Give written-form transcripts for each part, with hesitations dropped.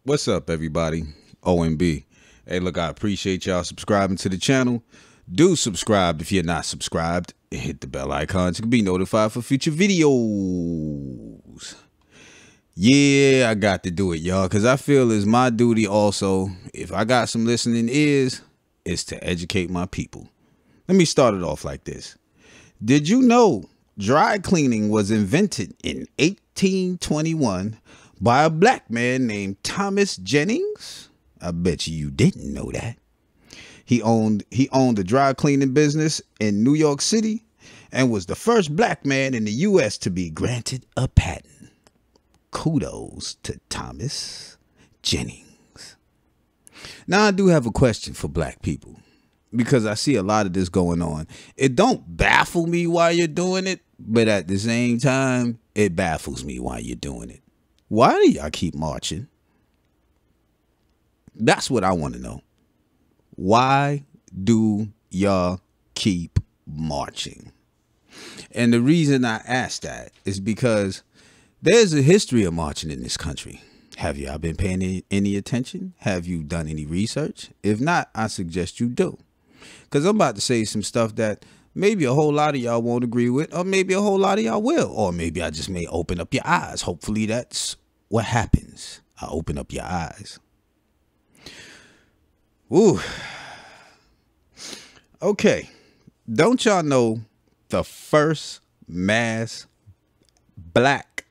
What's up, everybody? OMB. Hey, look, I appreciate y'all subscribing to the channel. Do subscribe if you're not subscribed. And hit the bell icon to be notified for future videos. Yeah, I got to do it, y'all, because I feel it's my duty also, if I got some listening ears, is to educate my people. Let me start it off like this. Did you know dry cleaning was invented in 1821 by a black man named Thomas Jennings? I bet you didn't know that. He owned a dry cleaning business in New York City and was the first black man in the US to be granted a patent. Kudos to Thomas Jennings. Now I do have a question for black people, because I see a lot of this going on. It don't baffle me why you're doing it, but at the same time, it baffles me why you're doing it. Why do y'all keep marching? That's what I want to know. Why do y'all keep marching? And the reason I ask that is because there's a history of marching in this country. Have y'all been paying any attention? Have you done any research? If not, I suggest you do. Because I'm about to say some stuff that maybe a whole lot of y'all won't agree with, or maybe a whole lot of y'all will, or maybe I just may open up your eyes. Hopefully that's what happens. I open up your eyes. Ooh. Okay. Don't y'all know the first mass black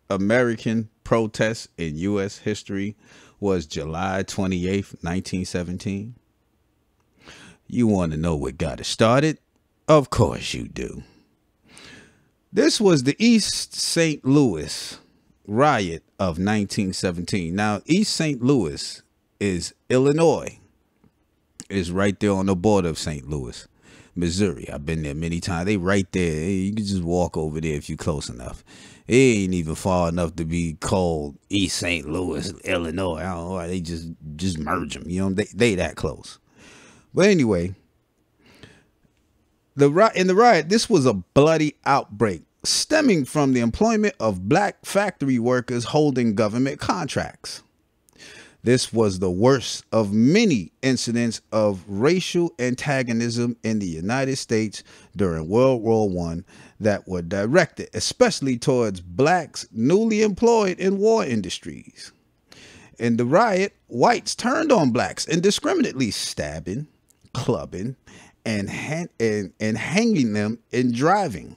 American protest in U.S. history was July 28th, 1917? You want to know what got it started? Of course you do. This was the East St. Louis riot of 1917. Now, East St. Louis is Illinois. It's right there on the border of St. Louis, Missouri. I've been there many times. They right there. You can just walk over there if you're close enough. It ain't even far enough to be called East St. Louis, Illinois. I don't know why they just merge them. You know, they that close. But anyway, in the riot, this was a bloody outbreak stemming from the employment of black factory workers holding government contracts. This was the worst of many incidents of racial antagonism in the United States during World War I that were directed especially towards blacks newly employed in war industries. In the riot, whites turned on blacks indiscriminately, stabbing, clubbing, and hanging them and driving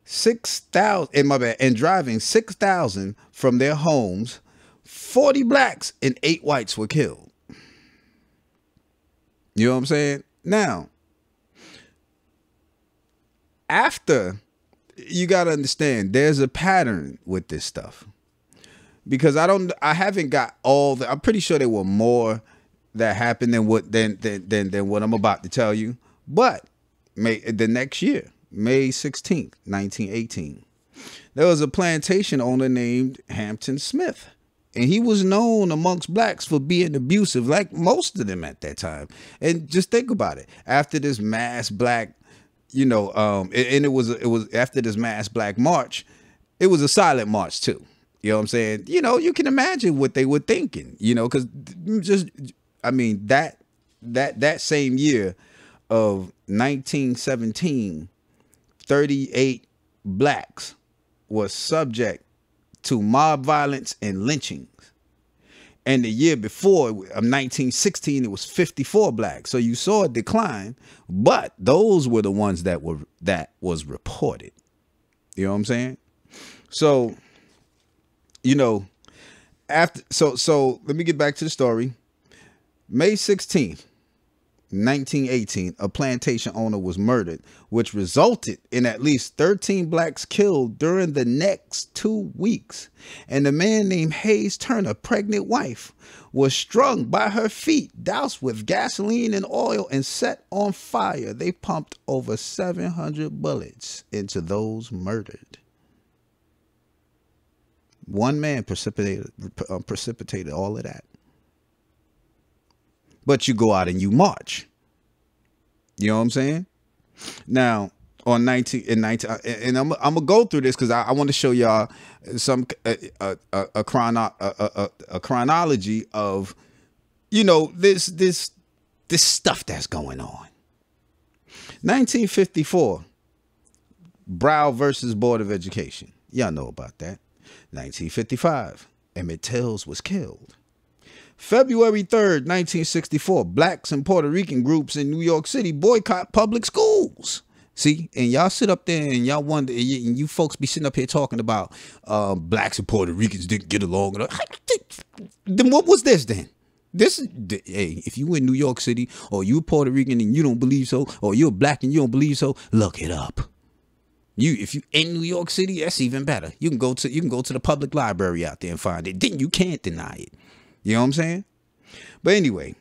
6,000 from their homes. 40 blacks and 8 whites were killed. You know what I'm saying? Now, after, you got to understand, there's a pattern with this stuff. Because I haven't got I'm pretty sure there were more that happened than what I'm about to tell you. But the next year, May 16th, 1918, there was a plantation owner named Hampton Smith. And he was known amongst blacks for being abusive, like most of them at that time. And just think about it. After this mass black, and it was after this mass black march, it was a silent march too. You know what I'm saying? You can imagine what they were thinking, because that same year of 1917, 38 blacks was subject to mob violence and lynchings. And the year before, of 1916, it was 54 blacks. So you saw a decline, but those were the ones that was reported. You know what I'm saying? So, so let me get back to the story. May 16th, 1918, a plantation owner was murdered, which resulted in at least 13 blacks killed during the next 2 weeks. And a man named Hayes Turner, pregnant wife, was strung by her feet, doused with gasoline and oil, and set on fire. They pumped over 700 bullets into those murdered. One man precipitated all of that. But you go out and you march. You know what I'm saying? Now, on 19 and 19, and I'm gonna go through this because I want to show y'all some a chronology of, you know, this stuff that's going on. 1954, Brow versus Board of Education. Y'all know about that. 1955, Emmett Till was killed. February 3rd, 1964, blacks and Puerto Rican groups in New York City boycott public schools. See, and y'all sit up there and y'all wonder, and you folks be sitting up here talking about blacks and Puerto Ricans didn't get along. Then what was this then? Hey, if you in New York City, or you Puerto Rican and you don't believe so, or you're black and you don't believe so, look it up. If you in New York City, that's even better. You can go to the public library out there and find it. Then you can't deny it. You know what I'm saying? But anyway,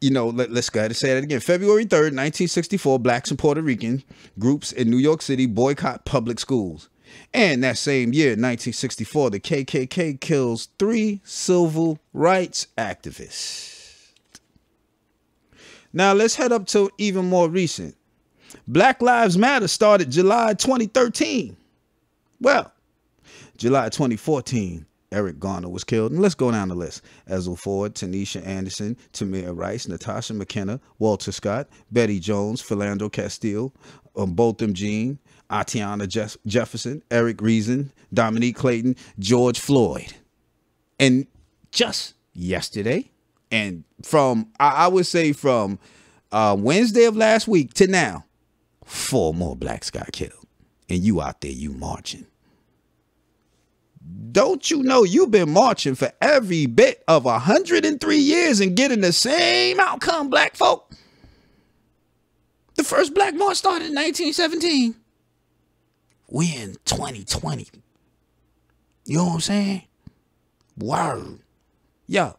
you know, let's go ahead and say that again. February 3rd, 1964, blacks and Puerto Rican groups in New York City boycott public schools. And that same year, 1964, the KKK kills 3 civil rights activists. Now let's head up to even more recent. Black Lives Matter started July 2013. Well, July 2014, Eric Garner was killed. And let's go down the list. Ezell Ford, Tanisha Anderson, Tamir Rice, Natasha McKenna, Walter Scott, Betty Jones, Philando Castile, Botham Jean, Atiana Jefferson, Eric Reason, Dominique Clayton, George Floyd. And just yesterday, and from, I would say from Wednesday of last week to now, 4 more blacks got killed. And you out there, you marching. Don't you know you've been marching for every bit of 103 years and getting the same outcome, black folk? The first black march started in 1917. We in 2020. You know what I'm saying? Word. Yo,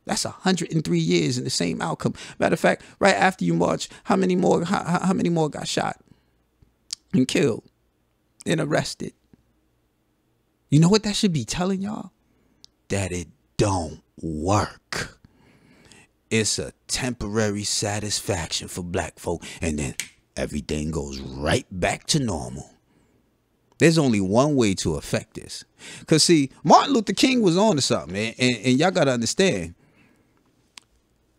that's 103 years and the same outcome. Matter of fact, right after you march, how many more got shot and killed and arrested? You know what that should be telling y'all? That it don't work. It's a temporary satisfaction for black folk, and then everything goes right back to normal. There's only one way to affect this. Because, see, Martin Luther King was on to something, and y'all got to understand.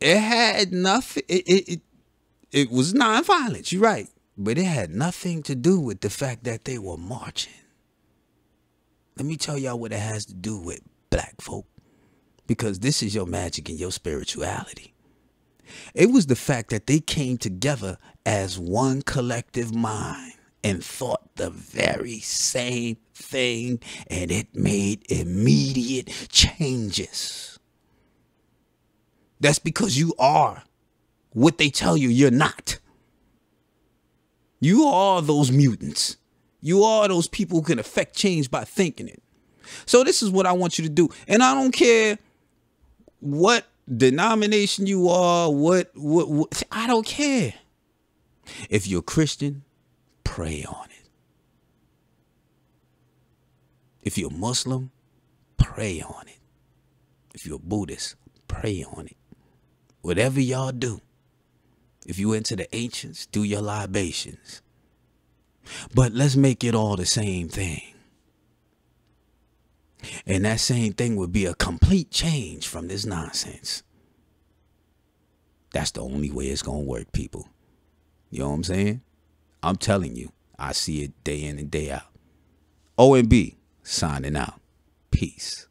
It had nothing, it was nonviolence, you're right. But it had nothing to do with the fact that they were marching. Let me tell y'all what it has to do with, black folk. Because this is your magic and your spirituality. It was the fact that they came together as one collective mind and thought the very same thing, and it made immediate changes. That's because you are what they tell you you're not. You are those mutants. You are those people who can affect change by thinking it. So this is what I want you to do. And I don't care what denomination you are, what I don't care. If you're Christian, pray on it. If you're Muslim, pray on it. If you're Buddhist, pray on it. Whatever y'all do. If you into the ancients, do your libations. But let's make it all the same thing. And that same thing would be a complete change from this nonsense. That's the only way it's going to work, people. You know what I'm saying? I'm telling you, I see it day in and day out. OMB, signing out. Peace.